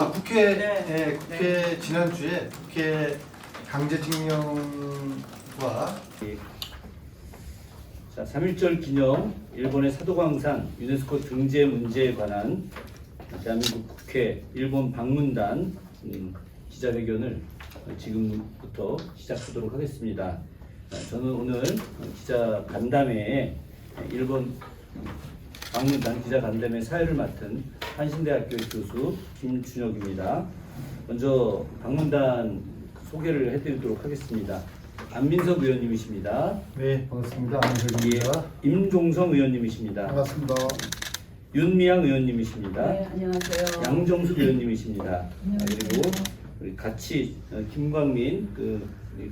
국회 네. 국회 지난주에 국회 강제징용과 자, 3.1절 기념 일본의 사도광산 유네스코 등재 문제에 관한 대한민국 국회 일본 방문단 기자회견을 지금부터 시작하도록 하겠습니다. 저는 오늘 기자 간담회에 일본 방문단 기자 간담회 사회를 맡은 한신대학교 교수 김준혁입니다. 먼저 방문단 소개를 해드리도록 하겠습니다. 안민석 의원님이십니다. 네, 반갑습니다. 안민석입니다. 임종성 의원님이십니다. 반갑습니다. 윤미향 의원님이십니다. 네, 안녕하세요. 양정숙 의원님이십니다. 안녕하세요. 그리고 우리 같이 김광민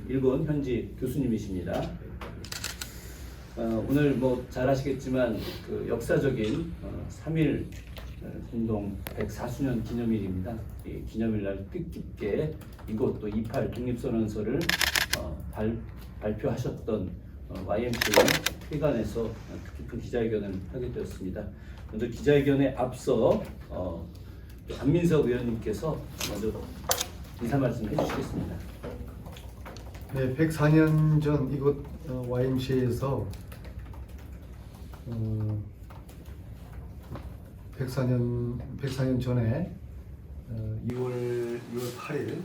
일본 현지 교수님이십니다. 오늘 뭐 잘 아시겠지만 그 역사적인 3.1 운동 104주년 기념일입니다. 이 기념일날 뜻깊게 이곳 또 28 독립선언서를 발표하셨던 YMCA 회관에서 뜻깊은 기자회견을 하게 되었습니다. 먼저 기자회견에 앞서 안민석 의원님께서 먼저 인사 말씀 해주시겠습니다. 네, 104년 전 이곳 YMCA에서 104년 전에 2월 8일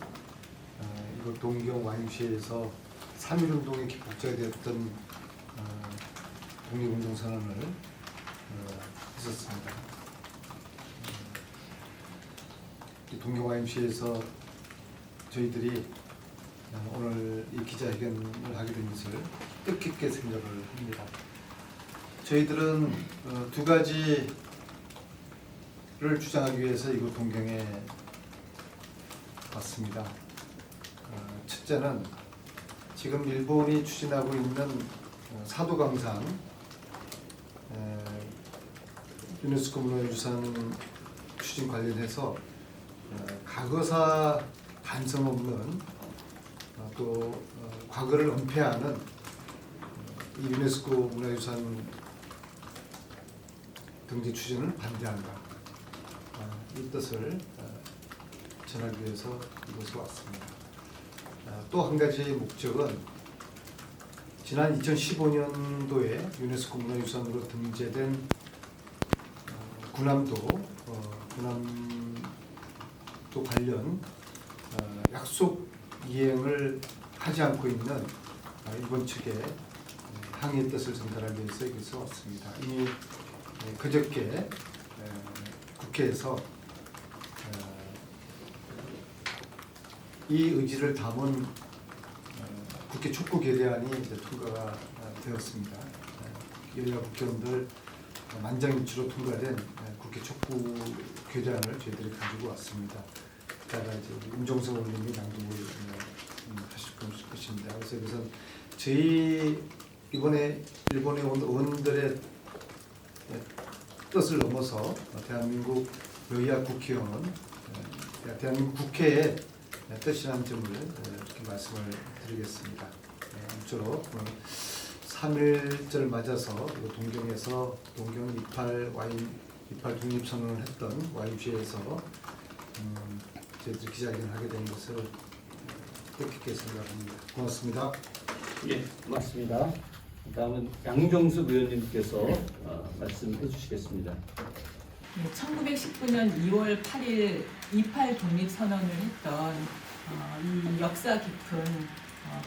이곳 동경 YMCA에서 3.1 운동의 기폭제가 되었던 독립운동 선언을 했었습니다. 동경 YMCA에서 저희들이 오늘 이 기자회견을 하게 된 것을 뜻깊게 생각을 합니다. 저희들은 두 가지를 주장하기 위해서 이곳 동경에 왔습니다. 첫째는 지금 일본이 추진하고 있는 사도광산 유네스코 문화유산 추진 관련해서 과거사 반성 없는 또 과거를 은폐하는 이 유네스코 문화유산 등재 추진을 반대한다. 이 뜻을 전하기 위해서 이곳에 왔습니다. 또 한 가지 목적은 지난 2015년도에 유네스코 문화유산으로 등재된 군함도 관련 약속 이행을 하지 않고 있는 일본 측의 항의의 뜻을 전달하기 위해서 여기서 왔습니다. 이미 그저께 국회에서 이 의지를 담은 국회 촉구 결의안이 이제 통과가 되었습니다. 여야 국회의원들 만장일치로 통과된 국회 촉구 결의안을 저희들이 가지고 왔습니다. 이따가 이제 임종석 의원님이 낭독을 하실 것입니다. 그래서 여기서 저희 이번에 일본에 온 의원들의 뜻을 넘어서 대한민국 여야 국회의원, 대한민국 국회의 뜻이라는 점을 이렇게 말씀을 드리겠습니다. 아무쪼록 3.1절 맞아서 동경에서 동경 28 독립선언을 했던 YMCA에서 저희들이 기자회견을 하게 된 것을 뜻깊게 생각합니다. 고맙습니다. 예, 고맙습니다. 다음은 양정숙 의원님께서 말씀해 주시겠습니다. 네, 1919년 2월 8일 28 독립선언을 했던 이 역사 깊은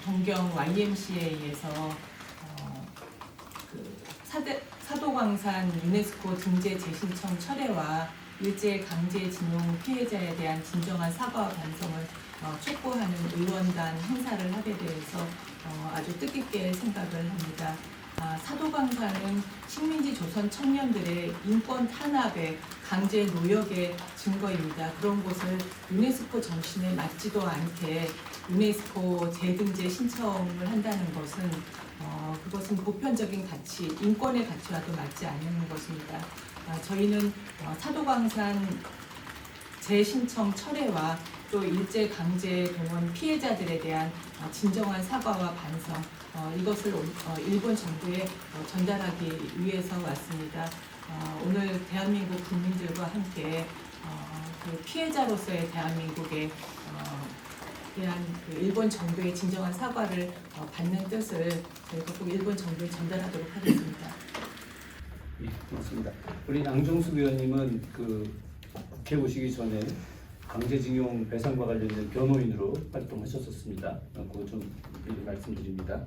동경 YMCA에서 사도광산 유네스코 등재 재신청 철회와 일제 강제징용 피해자에 대한 진정한 사과와 반성을 촉구하는 의원단 행사를 하게 되어서 아주 뜻깊게 생각을 합니다. 사도광산은 식민지 조선 청년들의 인권 탄압의 강제 노역의 증거입니다. 그런 곳을 유네스코 정신에 맞지도 않게 유네스코 재등재 신청을 한다는 것은 그것은 보편적인 가치, 인권의 가치와도 맞지 않는 것입니다. 저희는 사도광산 재신청 철회와 또 일제 강제 동원 피해자들에 대한 진정한 사과와 반성, 이것을 일본 정부에 전달하기 위해서 왔습니다. 오늘 대한민국 국민들과 함께 그 피해자로서의 대한민국의 대한 그 일본 정부의 진정한 사과를 받는 뜻을 저희가 꼭 일본 정부에 전달하도록 하겠습니다. 예, 고맙습니다. 우리 양정숙 의원님은 그 국회 오시기 전에 강제징용 배상과 관련된 변호인으로 활동하셨었습니다. 그거 좀 미리 말씀드립니다.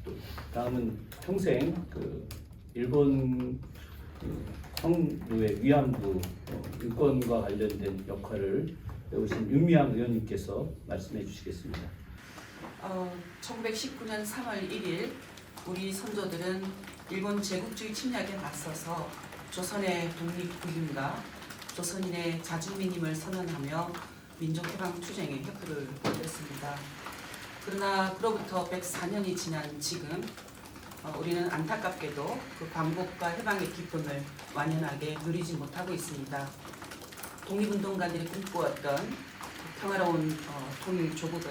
또 다음은 평생 그 일본 성노예 위안부 인권과 관련된 역할을 해오신 윤미향 의원님께서 말씀해 주시겠습니다. 1919년 3월 1일 우리 선조들은 일본 제국주의 침략에 맞서서 조선의 독립구김과 조선인의 자주민임을 선언하며 민족해방 투쟁에 혁표를 올렸습니다. 그러나 그로부터 104년이 지난 지금 우리는 안타깝게도 그 광복과 해방의 기쁨을 완연하게 누리지 못하고 있습니다. 독립운동가들이 꿈꾸었던 평화로운 통일 조국은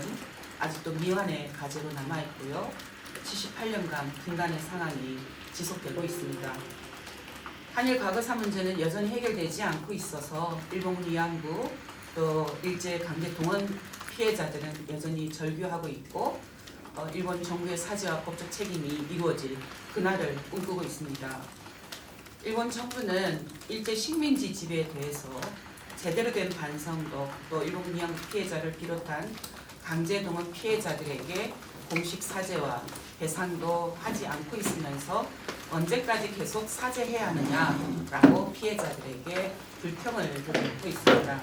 아직도 미완의 과제로 남아있고요. 78년간 분단의 상황이 지속되고 있습니다. 한일 과거사 문제는 여전히 해결되지 않고 있어서 일본군 위안부 또 일제 강제 동원 피해자들은 여전히 절규하고 있고 일본 정부의 사죄와 법적 책임이 이루어질 그날을 꿈꾸고 있습니다. 일본 정부는 일제 식민지 지배에 대해서 제대로 된 반성도 또 일본 위안부 피해자를 비롯한 강제 동원 피해자들에게 공식 사죄와 배상도 하지 않고 있으면서 언제까지 계속 사죄해야 하느냐라고 피해자들에게 불평을 드러내고 있습니다.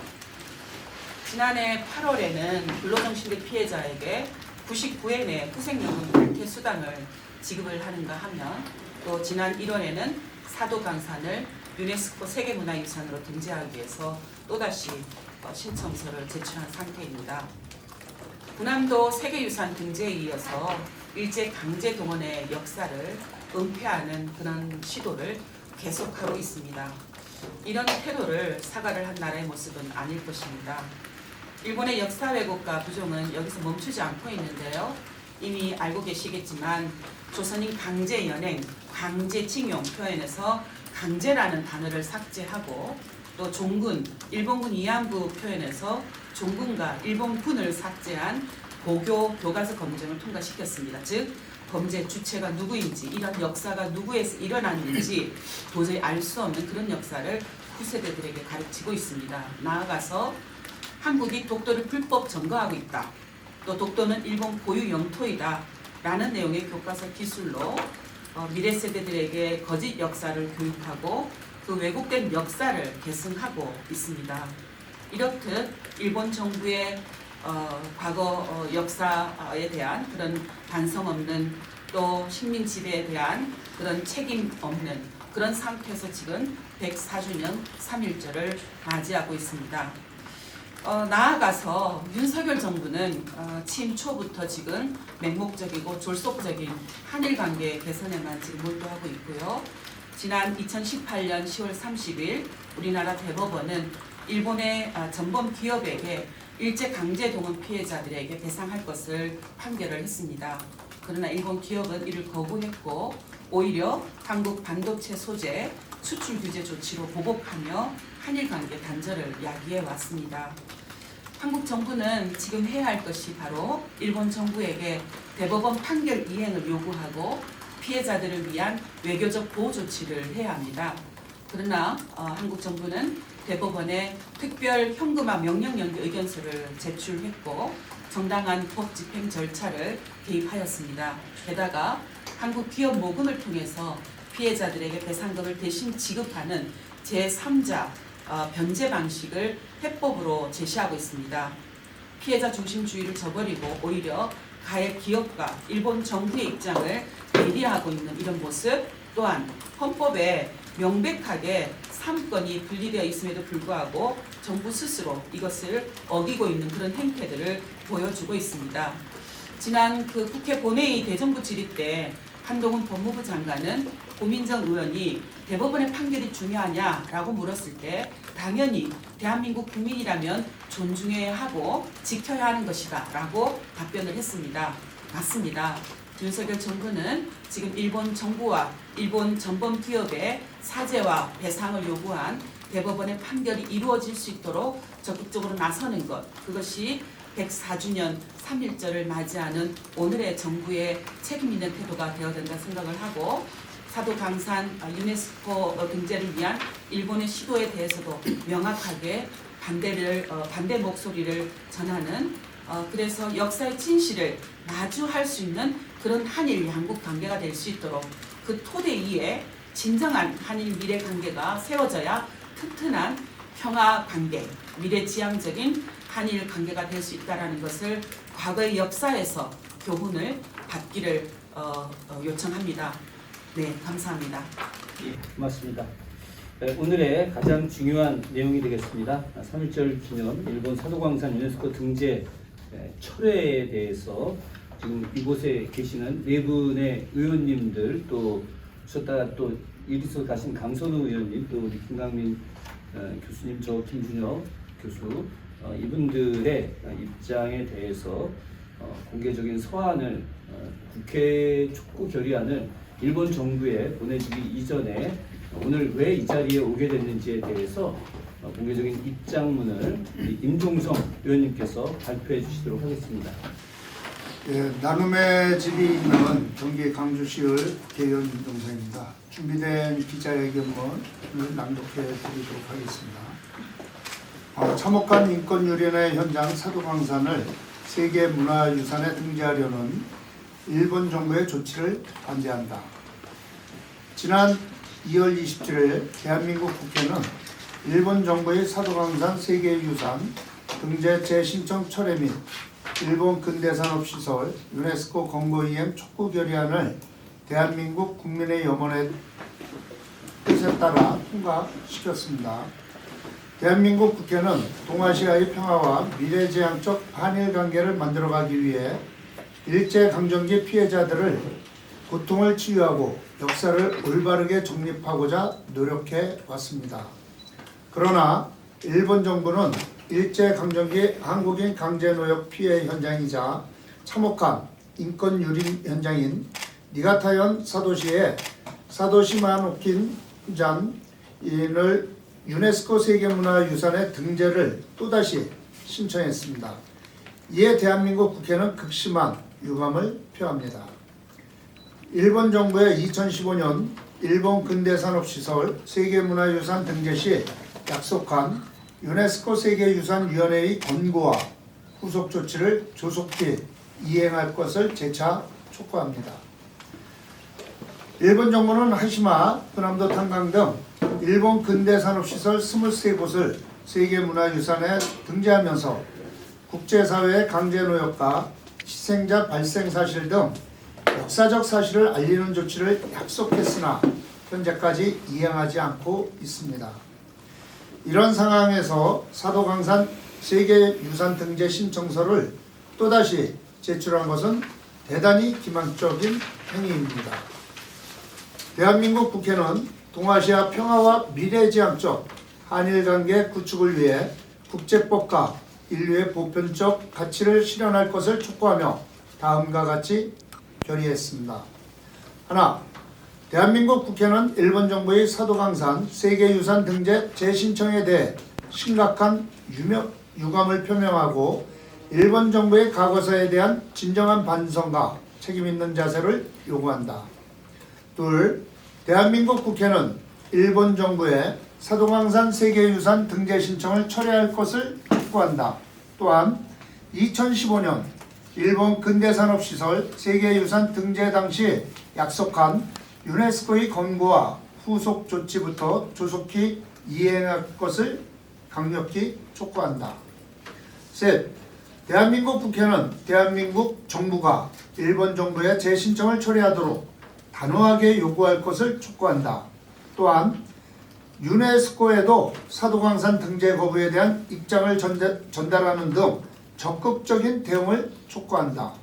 지난해 8월에는 근로정신대 피해자에게 99회 내 후생연금 발퇴 수당을 지급을 하는가 하면 또 지난 1월에는 사도강산을 유네스코 세계문화유산으로 등재하기 위해서 또다시 신청서를 제출한 상태입니다. 군함도 세계유산 등재에 이어서 일제 강제 동원의 역사를 은폐하는 그런 시도를 계속하고 있습니다. 이런 태도를 사과를 한 나라의 모습은 아닐 것입니다. 일본의 역사 왜곡과 부정은 여기서 멈추지 않고 있는데요. 이미 알고 계시겠지만 조선인 강제 연행, 강제징용 표현에서 강제라는 단어를 삭제하고 또 종군, 일본군 위안부 표현에서 종군과 일본군을 삭제한 고교 교과서 검증을 통과시켰습니다. 즉 범죄 주체가 누구인지 이런 역사가 누구에서 일어났는지 도저히 알 수 없는 그런 역사를 후세대들에게 가르치고 있습니다. 나아가서 한국이 독도를 불법 점거하고 있다. 또 독도는 일본 고유 영토이다. 라는 내용의 교과서 기술로 미래 세대들에게 거짓 역사를 교육하고 그 왜곡된 역사를 계승하고 있습니다. 이렇듯 일본 정부의 과거 역사에 대한 그런 반성 없는 또 식민 지배에 대한 그런 책임 없는 그런 상태에서 지금 104주년 3.1절을 맞이하고 있습니다. 나아가서 윤석열 정부는 취임 초부터 지금 맹목적이고 졸속적인 한일 관계 개선에만 지금 몰두하고 있고요. 지난 2018년 10월 30일 우리나라 대법원은 일본의 전범 기업에게 일제 강제 동원 피해자들에게 배상할 것을 판결을 했습니다. 그러나 일본 기업은 이를 거부했고 오히려 한국 반도체 소재 수출 규제 조치로 보복하며 한일 관계 단절을 야기해 왔습니다. 한국 정부는 지금 해야 할 것이 바로 일본 정부에게 대법원 판결 이행을 요구하고 피해자들을 위한 외교적 보호 조치를 해야 합니다. 그러나 한국 정부는 대법원에 특별 현금화 명령 연기 의견서를 제출했고 정당한 법 집행 절차를 개입하였습니다. 게다가 한국 기업 모금을 통해서 피해자들에게 배상금을 대신 지급하는 제3자 변제 방식을 해법으로 제시하고 있습니다. 피해자 중심주의를 저버리고 오히려 가해 기업과 일본 정부의 입장을 배려하고 있는 이런 모습 또한 헌법에 명백하게 3건이 분리되어 있음에도 불구하고 정부 스스로 이것을 어기고 있는 그런 행태들을 보여주고 있습니다. 지난 그 국회 본회의 대정부 질의 때 한동훈 법무부 장관은 고민정 의원이 대법원의 판결이 중요하냐라고 물었을 때 당연히 대한민국 국민이라면 존중해야 하고 지켜야 하는 것이다 라고 답변을 했습니다. 맞습니다. 윤석열 정부는 지금 일본 정부와 일본 전범 기업의 사죄와 배상을 요구한 대법원의 판결이 이루어질 수 있도록 적극적으로 나서는 것, 그것이 104주년 3.1절을 맞이하는 오늘의 정부의 책임 있는 태도가 되어야 된다 생각을 하고, 사도강산 유네스코 등재를 위한 일본의 시도에 대해서도 명확하게 반대 목소리를 전하는, 그래서 역사의 진실을 마주할 수 있는 그런 한일 양국 관계가 될 수 있도록 그 토대 위에 진정한 한일 미래 관계가 세워져야 튼튼한 평화 관계, 미래지향적인 한일 관계가 될 수 있다는 것을 과거의 역사에서 교훈을 받기를 요청합니다. 네, 감사합니다. 예, 고맙습니다. 오늘의 가장 중요한 내용이 되겠습니다. 3.1절 기념 일본 사도광산 유네스코 등재 철회에 대해서 지금 이곳에 계시는 네 분의 의원님들, 또 오셨다가 또 이리서 가신 강선우 의원님, 또 우리 김강민 교수님, 저 김준혁 교수, 이분들의 입장에 대해서 공개적인 서한을 국회 촉구 결의안을 일본 정부에 보내주기 이전에 오늘 왜 이 자리에 오게 됐는지에 대해서 공개적인 입장문을 임종성 의원님께서 발표해 주시도록 하겠습니다. 예, 나눔의 집이 있는 경기 강주시의 국회의원 임종성입니다. 준비된 기자회견문을 낭독해 드리도록 하겠습니다. 참혹한 인권유린의 현장 사도광산을 세계문화유산에 등재하려는 일본 정부의 조치를 반대한다. 지난 2월 27일 대한민국 국회는 일본 정부의 사도광산 세계유산 등재 재신청 철회 및 일본 근대산업시설 유네스코 권고이행 촉구 결의안을 대한민국 국민의 염원의 뜻에 따라 통과시켰습니다. 대한민국 국회는 동아시아의 평화와 미래지향적 한일 관계를 만들어가기 위해 일제강점기 피해자들을 고통을 치유하고 역사를 올바르게 정립하고자 노력해 왔습니다. 그러나 일본 정부는 일제강점기 한국인 강제노역 피해 현장이자 참혹한 인권유린 현장인 니가타현 사도시의 사도시마노킨잔을 유네스코 세계문화유산의 등재를 또다시 신청했습니다. 이에 대한민국 국회는 극심한 유감을 표합니다. 일본 정부의 2015년 일본 근대산업시설 세계문화유산 등재 시 약속한 유네스코 세계유산위원회의 권고와 후속 조치를 조속히 이행할 것을 재차 촉구합니다. 일본 정부는 하시마, 후남도 탄강 등 일본 근대산업시설 23곳을 세계문화유산에 등재하면서 국제사회의 강제노역과 희생자 발생 사실 등 역사적 사실을 알리는 조치를 약속했으나 현재까지 이행하지 않고 있습니다. 이런 상황에서 사도광산 세계유산 등재 신청서를 또다시 제출한 것은 대단히 기만적인 행위입니다. 대한민국 국회는 동아시아 평화와 미래지향적 한일관계 구축을 위해 국제법과 인류의 보편적 가치를 실현할 것을 촉구하며 다음과 같이 결의했습니다. 하나, 대한민국 국회는 일본 정부의 사도광산 세계유산 등재 재신청에 대해 심각한 유감을 표명하고 일본 정부의 과거사에 대한 진정한 반성과 책임있는 자세를 요구한다. 둘, 대한민국 국회는 일본 정부의 사도광산 세계유산 등재 신청을 철회할 것을 촉구한다. 또한 2015년 일본 근대산업시설 세계유산 등재 당시 약속한 유네스코의 권고와 후속 조치부터 조속히 이행할 것을 강력히 촉구한다. 셋, 대한민국 국회는 대한민국 정부가 일본 정부의 재신청을 철회하도록 단호하게 요구할 것을 촉구한다. 또한 유네스코에도 사도광산 등재 거부에 대한 입장을 전달하는 등 적극적인 대응을 촉구한다.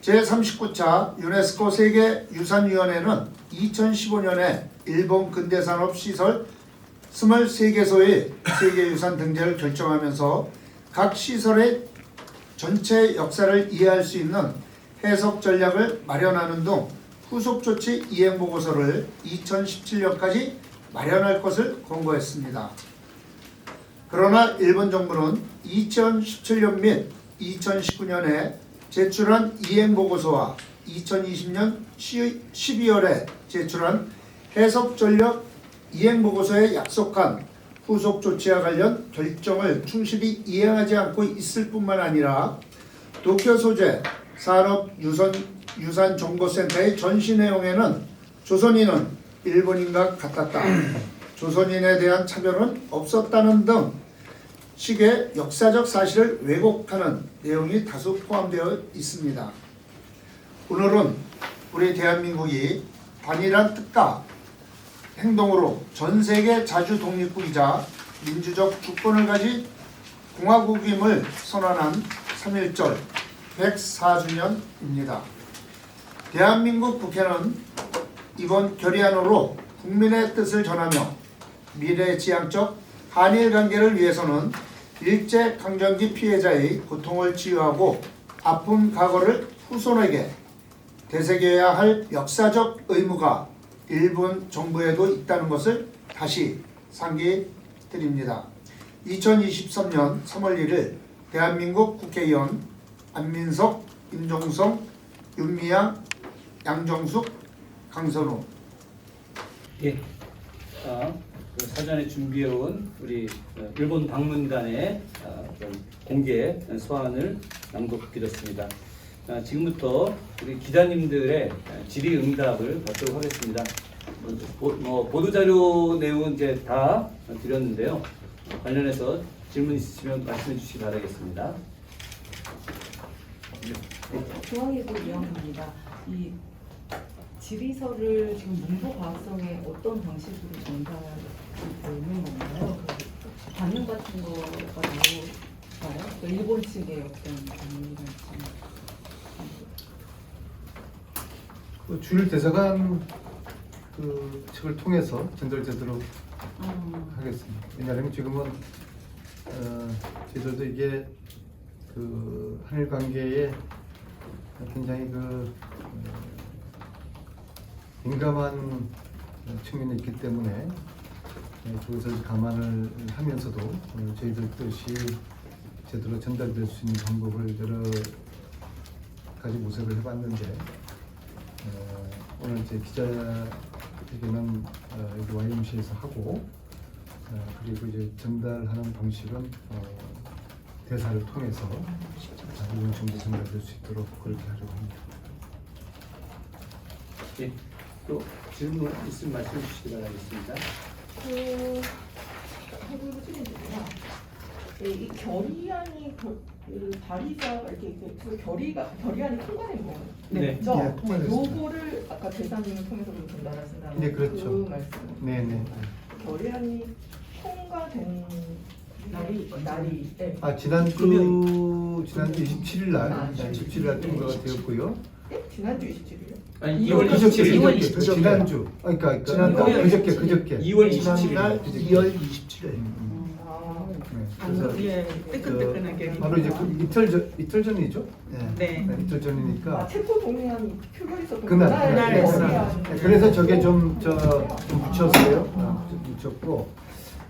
제39차 유네스코 세계유산위원회는 2015년에 일본 근대산업시설 23개소의 세계유산 등재를 결정하면서 각 시설의 전체 역사를 이해할 수 있는 해석 전략을 마련하는 등 후속 조치 이행 보고서를 2017년까지 마련할 것을 권고했습니다. 그러나 일본 정부는 2017년 및 2019년에 제출한 이행보고서와 2020년 12월에 제출한 해석전력 이행보고서에 약속한 후속 조치와 관련 결정을 충실히 이행하지 않고 있을 뿐만 아니라 도쿄 소재 산업유산정보센터의 전시 내용에는 조선인은 일본인과 같았다, 조선인에 대한 차별은 없었다는 등 식의 역사적 사실을 왜곡하는 내용이 다수 포함되어 있습니다. 오늘은 우리 대한민국이 단일한 뜻과 행동으로 전 세계 자주 독립국이자 민주적 주권을 가진 공화국임을 선언한 3.1절 104주년입니다. 대한민국 국회는 이번 결의안으로 국민의 뜻을 전하며 미래지향적 한일 관계를 위해서는 일제강점기 피해자의 고통을 치유하고 아픈 과거를 후손에게 되새겨야 할 역사적 의무가 일본 정부에도 있다는 것을 다시 상기드립니다. 2023년 3월 1일 대한민국 국회의원 안민석, 임종성, 윤미향, 양정숙, 강선우. 예. 그 사전에 준비해온 우리 일본 방문관의 공개 서한을 낭독드렸습니다. 지금부터 우리 기자님들의 질의응답을 받도록 하겠습니다. 보도자료 내용은 이제 다 드렸는데요. 관련해서 질문 있으시면 말씀해 주시기 바라겠습니다. 중앙일보 이영입니다. 이 질의서를 지금 문서과학성에 어떤 방식으로 전달되고 있는 건가요? 반응 같은 거가 나올까요? 일본 측의 어떤 반응이랄지. 그 주일 대사관 그 측을 통해서 전달되도록 하겠습니다. 왜냐하면 지금은 저희들도 이게 그 한일 관계에 굉장히 민감한 측면이 있기 때문에 그것을 감안을 하면서도 저희들 뜻이 제대로 전달될 수 있는 방법을 여러 가지 모색을 해봤는데 오늘 이제 기자회견은 여기 YMCA에서 하고 그리고 이제 전달하는 방식은 대사를 통해서 일본 정부 전달될 수 있도록 그렇게 하려고 합니다. 예. 또 질문 있으면 말씀해 주시기 바라겠습니다. 해보고 드리는데요. 이 결의안이 발의자가 이렇게 결의안이 통과된 거예요. 네. 그렇죠? 네, 통과됐습니다. 요거를 아까 대사님을 통해서 좀 전달하신다는 네, 그렇죠. 그 말씀. 네네. 결의안이 통과된 날이 네. 지난주 27일 날 27일 날 통과가 되었고요. 네? 지난주 27일이요? 아니, 이월 27일. 지난주. 그러니까 지난달 그저께 2월 27일. 지난달 2월 27일. 그래서 예, 뜨끈뜨끈하게. 바로 이제 이틀 전이죠. 네. 이틀 전이니까. 체포 동의안이 표결 있었던 그날. 그래서 저게 좀 묻혔어요. 묻혔고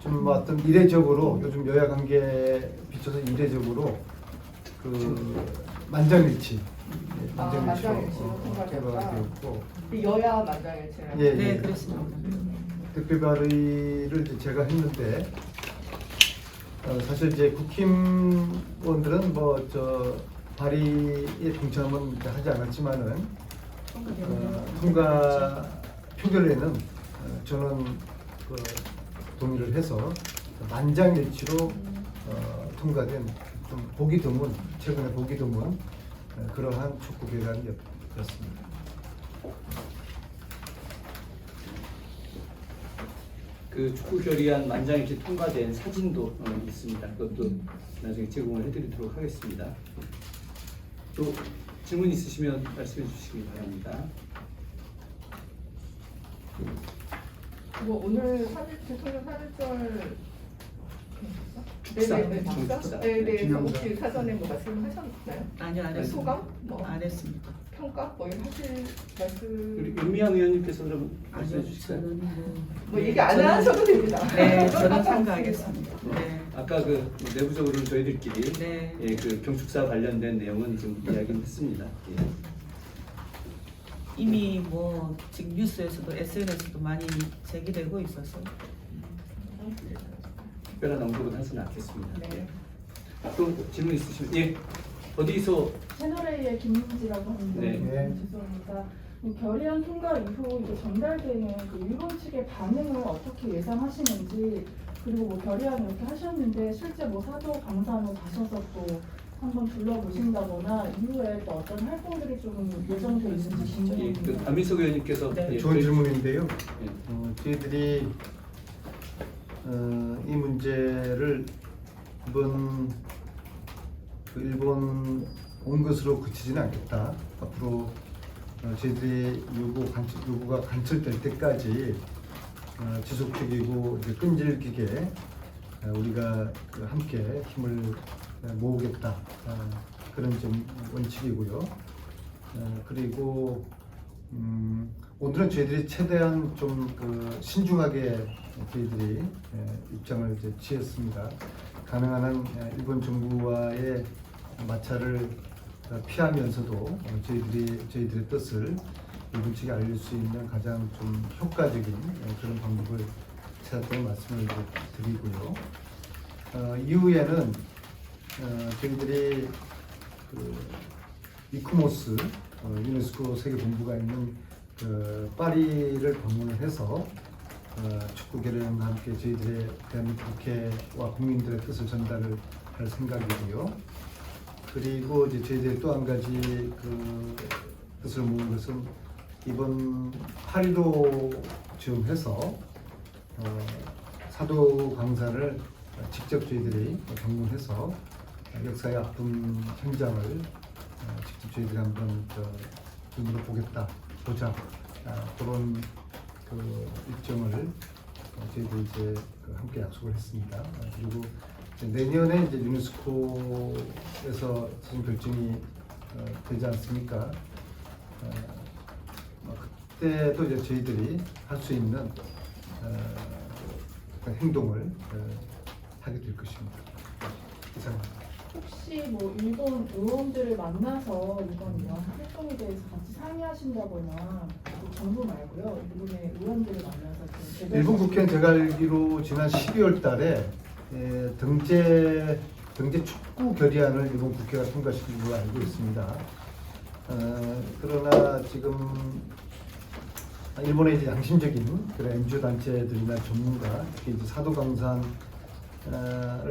좀 어떤 이례적으로 요즘 여야 관계에 비춰서 이례적으로 그 만장일치. 만장일치로 통과가 되었고. 여야 만장일치라고. 예, 네, 예. 그렇습니다. 특별 발의를 이제 제가 했는데 사실 이제 국힘원들은 발의에 동참은 하지 않았지만은 통과 표결에는 저는 동의를 해서 만장일치로 통과된 좀 보기 드문 최근에 보기 드문 그러한 축구 결의안이었습니다. 그 축구 결의안 만장일치 통과된 사진도 있습니다. 그것도 나중에 제공을 해드리도록 하겠습니다. 또 질문 있으시면 말씀해 주시기 바랍니다. 오늘 대통령 3.1절 축사, 네네네. 경축사. 네네. 기념사. 혹시 사전에 뭐 말씀하셨나요? 아니요, 안 했습니다. 소감? 뭐 안 했습니다. 평가? 뭐 이런 하실 말씀? 우리 윤미향 의원님께서 그럼 말씀해 아니요, 주실까요? 저는 뭐 얘기 안 하셔도 됩니다. 네, 저는 참가하겠습니다. 네. 아까 그 내부적으로는 저희들끼리 네. 예, 그 경축사 관련된 내용은 좀 이야기를 했습니다. 예. 이미 뭐 지금 뉴스에서도 SNS도 많이 제기되고 있어서 특별한 언급은 하지는 않겠습니다. 네. 또 질문 있으시면 예 어디서 채널A의 김민지라고 하는데 네. 죄송합니다. 결의안 통과 이후 이제 전달되는 그 일본 측의 반응을 어떻게 예상하시는지 그리고 뭐 결의안 이렇게 하셨는데 실제 뭐 사도 강산을 가셔서 또 한번 둘러보신다거나 이후에 또 어떤 활동들이 좀 예정돼 있는지 저기 그 궁금합니다. 안민석 의원님께서 네. 예, 좋은 질문인데요. 예. 저희들이 이 문제를 이번 그 일본 온 것으로 그치지는 않겠다. 앞으로 저희들이 요구가 관철될 때까지 지속적이고 이제 끈질기게 우리가 그 함께 힘을 모으겠다. 그런 좀 원칙이고요. 그리고 오늘은 저희들이 최대한 좀 그 신중하게 저희들이 입장을 이제 취했습니다. 가능한 한 일본 정부와의 마찰을 피하면서도 저희들의 뜻을 일본 측에 알릴 수 있는 가장 좀 효과적인 그런 방법을 찾았다는 말씀을 이제 드리고요. 이후에는 저희들이 그 이코모스 유네스코 세계본부가 있는 그 파리를 방문을 해서 축구 결의안과 함께 저희들의 대한민국 국회와 국민들의 뜻을 전달을 할 생각이고요. 그리고 이제 저희들이 또 한 가지 그 뜻을 모은 것은 이번 8.15 즈음해서 사도 강산을 직접 저희들이 방문해서 역사의 아픈 현장을 직접 저희들이 한번 눈으로 보자 그런 그 일정을 저희들이 이제 함께 약속을 했습니다. 그리고 이제 내년에 이제 유네스코에서 지금 결정이 되지 않습니까? 그때도 이제 저희들이 할 수 있는 어떤 행동을 하게 될 것입니다. 이상입니다. 혹시 뭐 일본 의원들을 만나서 이번 이런 활동에 대해서 같이 상의하신다거나 또 정부 말고요 일본의 의원들을 만나서 좀 일본 국회는 제가 알기로 지난 12월 달에 등재 촉구 결의안을 일본 국회가 통과시킨 걸로 알고 있습니다. 그러나 지금 일본의 이제 양심적인 그런 NGO 단체들이나 전문가, 특히 이제 사도강산을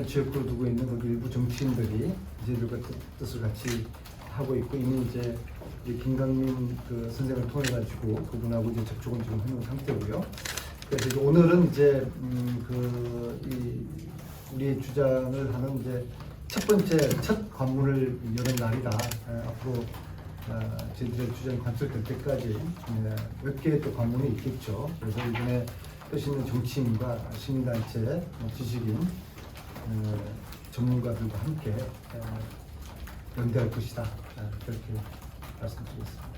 지역구로 두고 있는 거기 일부 정치인들이 이제들과 뜻을 같이 하고 있고 이미 이제 김강민 그 선생을 통해 가지고 그분하고 이제 접촉은 지금 해놓은 상태고요. 그래서 이제 오늘은 이제 우리의 주장을 하는 이제 첫 관문을 여는 날이다. 앞으로 저희들의 주장이 관철될 때까지 몇 개의 또 관문이 있겠죠. 그래서 이번에 뜻 있는 정치인과 시민단체, 지식인, 전문가들과 함께 연대할 것이다. 그렇게 말씀드리겠습니다.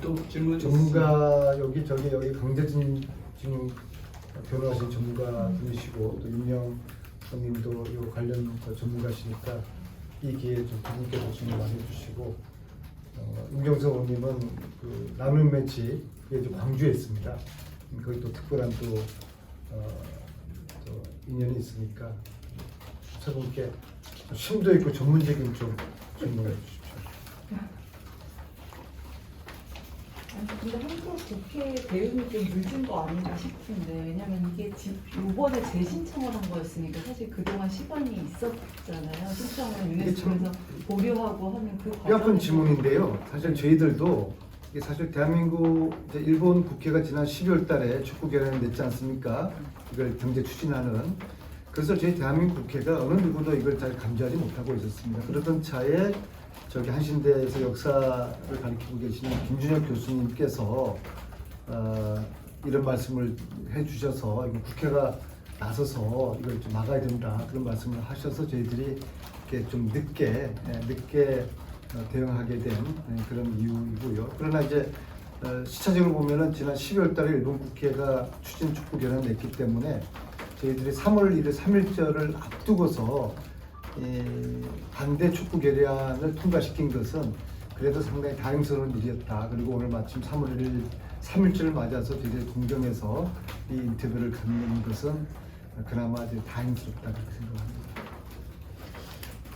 또 질문 전문가 여기 강재진 지금 변호하신 전문가분이시고 또 윤영 선님도 이 관련 전문가시니까 이 기회에 좀 두 분께서 질문 많이 해주시고 임경석 의원님은 그 라면 매치 광주에 있습니다. 거기 또 특별한 또 인연이 있으니까 세 분께 심도 있고 전문적인 좀 질문해 주십시오. 근데 한국 국회 대응이 좀 늦은 거 아닌가 싶은데 왜냐면 이게 이번에 재신청을 한 거였으니까 사실 그동안 시간이 있었잖아요. 신청을 유네스코에서 보류하고 하는 그 뼈 아픈 질문인데요. 사실 저희들도 이게 사실 대한민국 이제 일본 국회가 지난 12월 달에 축구 결의안을 냈지 않습니까? 이걸 경제 추진하는. 그래서 저희 대한민국 국회가 어느 누구도 이걸 잘 감지하지 못하고 있었습니다. 그러던 차에 저기 한신대에서 역사를 가르치고 계시는 김준혁 교수님께서 이런 말씀을 해주셔서 국회가 나서서 이걸 좀 막아야 된다 그런 말씀을 하셔서 저희들이 이렇게 좀 늦게 대응하게 된 그런 이유이고요. 그러나 이제 시차적으로 보면은 지난 12월달에 일본 국회가 추진 촉구 결의안을 냈기 때문에 저희들이 3월 1일 3.1절을 앞두고서 반대 촉구 결의안을 통과시킨 것은 그래도 상당히 다행스러운 일이었다. 그리고 오늘 마침 3월 1일 3.1절을 맞아서 저희들이 동경에서 이 인터뷰를 갖는 것은 그나마 이제 다행스럽다 그렇게 생각합니다.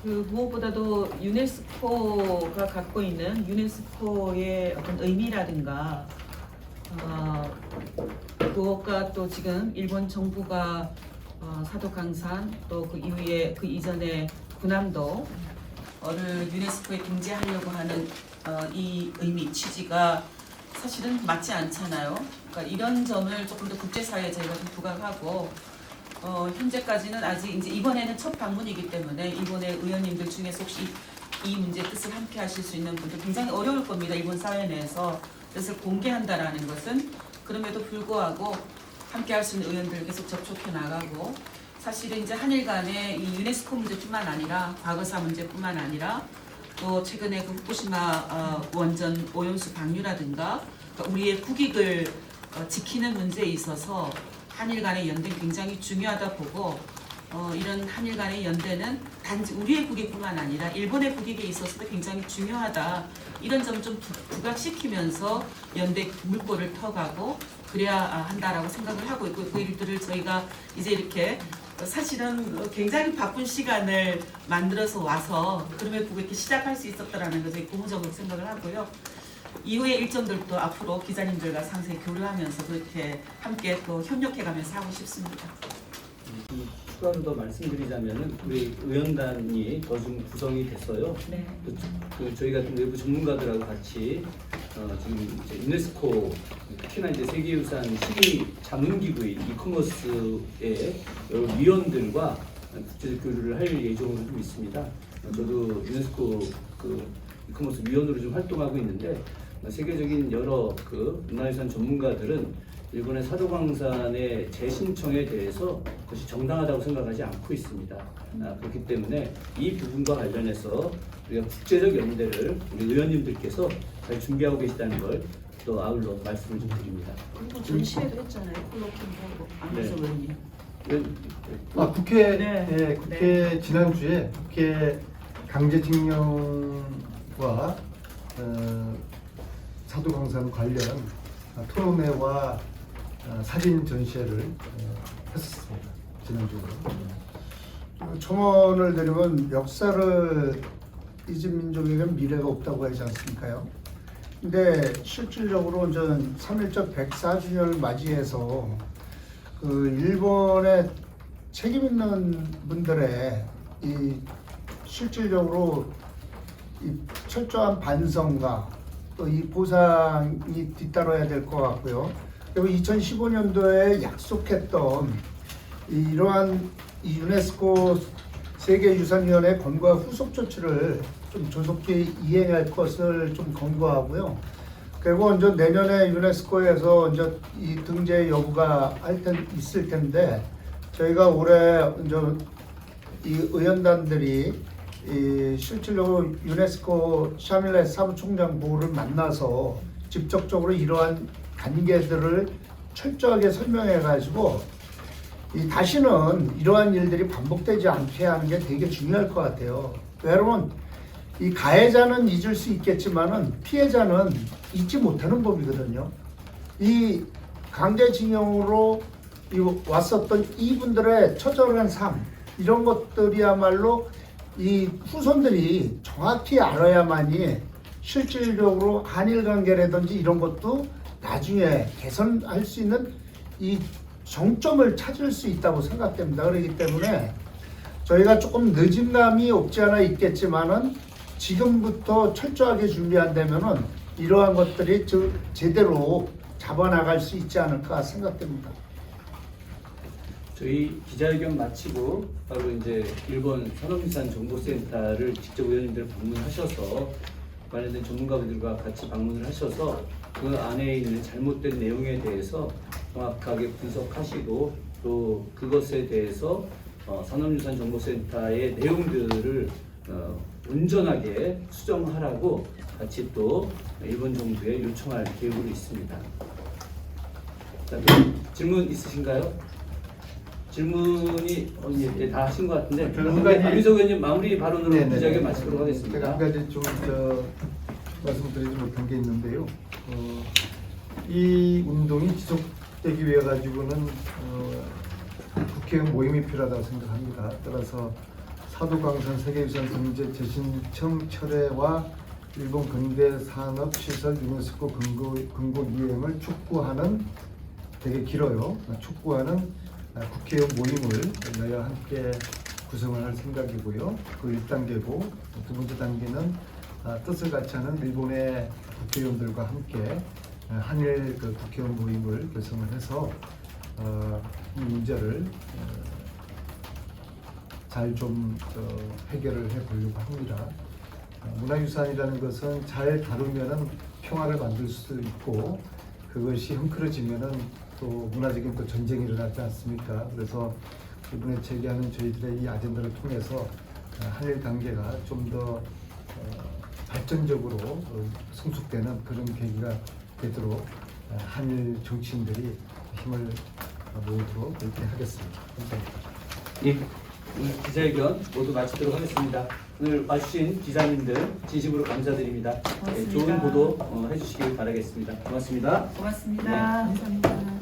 그 무엇보다도 유네스코가 갖고 있는 유네스코의 어떤 의미라든가 그것과 또 지금 일본 정부가 사도강산 또 그 이후에 그 이전에 군함도를 유네스코에 등재하려고 하는 이 의미 취지가 사실은 맞지 않잖아요. 그러니까 이런 점을 조금 더 국제사회에 저희가 좀 부각하고 현재까지는 아직 이제 이번에는 첫 방문이기 때문에 일본의 의원님들 중에서 혹시 이 문제 뜻을 함께 하실 수 있는 분들 굉장히 어려울 겁니다. 일본 사회 내에서 뜻을 공개한다라는 것은 그럼에도 불구하고 함께 할 수 있는 의원들 계속 접촉해 나가고 사실은 이제 한일 간의 이 유네스코 문제뿐만 아니라 과거사 문제뿐만 아니라 또 최근에 그 후쿠시마 원전 오염수 방류라든가 그러니까 우리의 국익을 지키는 문제에 있어서 한일 간의 연대는 굉장히 중요하다 보고 이런 한일 간의 연대는 단지 우리의 국익뿐만 아니라 일본의 국익에 있어서도 굉장히 중요하다. 이런 점 좀 부각시키면서 연대 물꼬를 터가고 그래야 한다라고 생각을 하고 있고 그 일들을 저희가 이제 이렇게 사실은 굉장히 바쁜 시간을 만들어서 와서 그럼에도 불구하고 이렇게 시작할 수 있었다라는 것을 고무적으로 생각을 하고요. 이후의 일정들도 앞으로 기자님들과 상세히 교류하면서 그렇게 함께 또 협력해가면서 하고 싶습니다. 추가로 더 말씀드리자면은 우리 의원단이 더 좀 구성이 됐어요. 네. 저희 같은 외부 전문가들하고 같이 지금 이제 유네스코 특히나 이제 세계유산 시기 자문기구인 이커머스의 여러 위원들과 국제적 교류를 할 예정으로 좀 있습니다. 저도 유네스코 그 이커머스 위원으로 좀 활동하고 있는데 세계적인 여러 그 문화유산 전문가들은 일본의 사도광산의 재신청에 대해서 그것이 정당하다고 생각하지 않고 있습니다. 그렇기 때문에 이 부분과 관련해서 우리가 국제적 연대를 우리 의원님들께서 잘 준비하고 계시다는 걸 또 아울러 말씀을 좀 드립니다. 그리고 전시회도 했잖아요. 콜로킹하고 안에서 의원님. 국회 네. 국회 지난주에 국회 강제징용과 사도광산 관련 토론회와 사진 전시회를 했었습니다. 지난주에. 첨언을 드리면 역사를 잊은 민족에겐 미래가 없다고 하지 않습니까요? 근데 실질적으로 전 3.1절 104주년을 맞이해서 그 일본의 책임 있는 분들의 이 실질적으로 이 철저한 반성과 또 이 보상이 뒤따라야 될 것 같고요. 그리고 2015년도에 약속했던 이러한 이 유네스코 세계유산위원회 권고와 후속 조치를 좀 조속히 이행할 것을 좀 권고하고요. 그리고 이제 내년에 유네스코에서 이제 이 등재 여부가 있을 텐데 저희가 올해 이제 이 의원단들이 이 실질적으로 유네스코 샤밀레 사무총장 부를 만나서 직접적으로 이러한 단계들을 철저하게 설명해 가지고 이 다시는 이러한 일들이 반복되지 않게 하는 게 되게 중요할 것 같아요. 여러분 이 가해자는 잊을 수 있겠지만은 피해자는 잊지 못하는 법이거든요. 이 강제징용으로 왔었던 이분들의 처절한 삶 이런 것들이야말로 이 후손들이 정확히 알아야만이 실질적으로 한일 관계라든지 이런 것도 나중에 개선할 수 있는 이 정점을 찾을 수 있다고 생각됩니다. 그렇기 때문에 저희가 조금 늦은 감이 없지 않아 있겠지만은 지금부터 철저하게 준비한다면은 이러한 것들이 제대로 잡아나갈 수 있지 않을까 생각됩니다. 저희 기자회견 마치고 바로 이제 일본 산업유산 정보센터를 직접 의원님들 방문하셔서 관련된 전문가분들과 같이 방문을 하셔서 그 안에 있는 잘못된 내용에 대해서 정확하게 분석하시고 또 그것에 대해서 산업유산정보센터의 내용들을 온전하게 수정하라고 같이 또 일본 정부에 요청할 계획으로 있습니다. 자, 질문 있으신가요? 질문이 예, 다 하신 것 같은데 한 가지- 안민석 의원님 마무리 발언으로 네네. 기자에게 마치도록 제가 하겠습니다. 한 가지 좀 말씀드리지 못한 게 있는데요. 이 운동이 지속되기 위해 가지고는 국회의원 모임이 필요하다고 생각합니다. 따라서 사도광산 세계유산 등재 재신청 철회와 일본 근대 산업 시설 유네스코 근고 유행을 촉구하는, 되게 길어요. 촉구하는 국회의원 모임을 여야 함께 구성을 할 생각이고요. 그 1단계고, 두 번째 단계는 뜻을 같이 하는 일본의 국회의원들과 함께 한일 그 국회의원 모임을 결성을 해서 이 문제를 잘 좀 해결을 해보려고 합니다. 문화유산이라는 것은 잘 다루면은 평화를 만들 수 있고, 그것이 헝클어지면은 또 문화적인 또 전쟁이 일어나지 않습니까? 그래서 이번에 제기하는 저희들의 이 아젠다를 통해서 한일 관계가 좀 더 발전적으로 성숙되는 그런 계기가 되도록 한일 정치인들이 힘을 모으도록 그렇게 하겠습니다. 감사합니다. 예, 오늘 기자회견 모두 마치도록 하겠습니다. 오늘 와주신 기자님들 진심으로 감사드립니다. 예, 좋은 보도 해주시길 바라겠습니다. 고맙습니다. 고맙습니다. 네. 감사합니다.